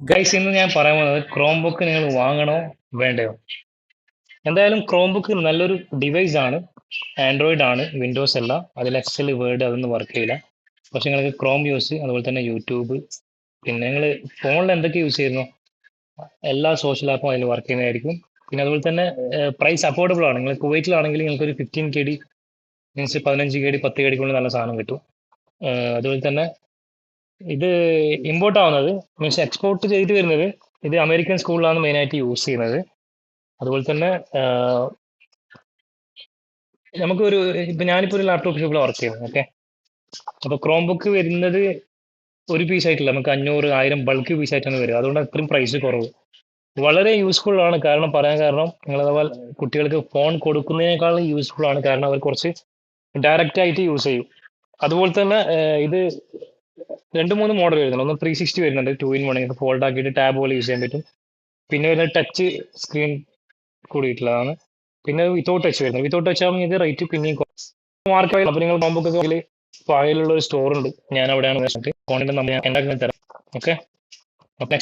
Guys, ഇന്ന് ഞാൻ പറയാൻ പോകുന്നത് ക്രോം ബുക്ക് നിങ്ങൾ വാങ്ങണോ വേണ്ടയോ. എന്തായാലും ക്രോം ബുക്ക് നല്ലൊരു ഡിവൈസ് ആണ്. ആൻഡ്രോയിഡ് ആണ്, വിൻഡോസ് അല്ല. അതിൽ എക്സൽ, വേർഡ് അതൊന്നും വർക്ക് ചെയ്യില്ല. പക്ഷെ നിങ്ങൾക്ക് ക്രോം യൂസ്, അതുപോലെ തന്നെ യൂട്യൂബ്, പിന്നെ നിങ്ങൾ ഫോണിൽ എന്തൊക്കെ യൂസ് ചെയ്യുന്നു എല്ലാ സോഷ്യൽ ആപ്പും അതിൽ വർക്ക് ചെയ്യുന്നതായിരിക്കും. പിന്നെ അതുപോലെ തന്നെ പ്രൈസ് അഫോർഡബിൾ ആണ്. നിങ്ങൾ കുവൈറ്റിലാണെങ്കിൽ നിങ്ങൾക്ക് ഒരു 15 KD മീൻസ് 15 KD 10 KD നല്ല സാധനം കിട്ടും. അതുപോലെ തന്നെ ഇത് ഇമ്പോർട്ട് ആവുന്നത്, മീൻസ് എക്സ്പോർട്ട് ചെയ്ത് വരുന്നത്, ഇത് അമേരിക്കൻ സ്കൂളിലാണ് മെയിനായിട്ട് യൂസ് ചെയ്യുന്നത്. അതുപോലെ തന്നെ ആഹ്, നമുക്കൊരു ഇപ്പൊ ഞാനിപ്പോ ഒരു ലാപ്ടോപ്പ് ഷോപ്പിൽ വർക്ക് ചെയ്യുന്നത്. ഓക്കെ, അപ്പൊ ക്രോം ബുക്ക് വരുന്നത് ഒരു പീസ് ആയിട്ടില്ല, നമുക്ക് 500 1000 ബൾക്ക് പീസ് ആയിട്ടാണ് വരിക. അതുകൊണ്ട് അത്രയും പ്രൈസ് കുറവ്. വളരെ യൂസ്ഫുൾ ആണ്. കാരണം പറയാൻ കാരണം, നിങ്ങൾ അതുപോലെ കുട്ടികൾക്ക് ഫോൺ കൊടുക്കുന്നതിനേക്കാളും യൂസ്ഫുൾ ആണ്. കാരണം അവർ കുറച്ച് ഡയറക്റ്റ് ആയിട്ട് യൂസ് ചെയ്യും. അതുപോലെ തന്നെ ഇത് രണ്ട് മൂന്ന് മോഡൽ വരുന്നുണ്ട്. ഒന്ന് 360 വരുന്നുണ്ട്, 2-in-1, ഫോൾഡ് ആക്കിയിട്ട് ടാബ് പോലെ യൂസ് ചെയ്യാൻ പറ്റും. പിന്നെ വരുന്നത് ടച്ച് സ്ക്രീൻ കൂടിയിട്ടുള്ളതാണ്. പിന്നെ വിത്തൗട്ട് ടച്ച് വരുന്നത്. വിത്തൗട്ട് ടച്ച് ആകുമ്പോൾ ഇത് റേറ്റ് പിന്നെയും മാർക്ക്. അപ്പോൾ നിങ്ങൾ നോമ്പൊക്കെ പായലുള്ള ഒരു സ്റ്റോർ ഉണ്ട്, ഞാൻ അവിടെയാണ് ഫോണിന്റെ നമ്മൾ ഞാൻ ഉണ്ടാക്കി തരാം. Okay, okay.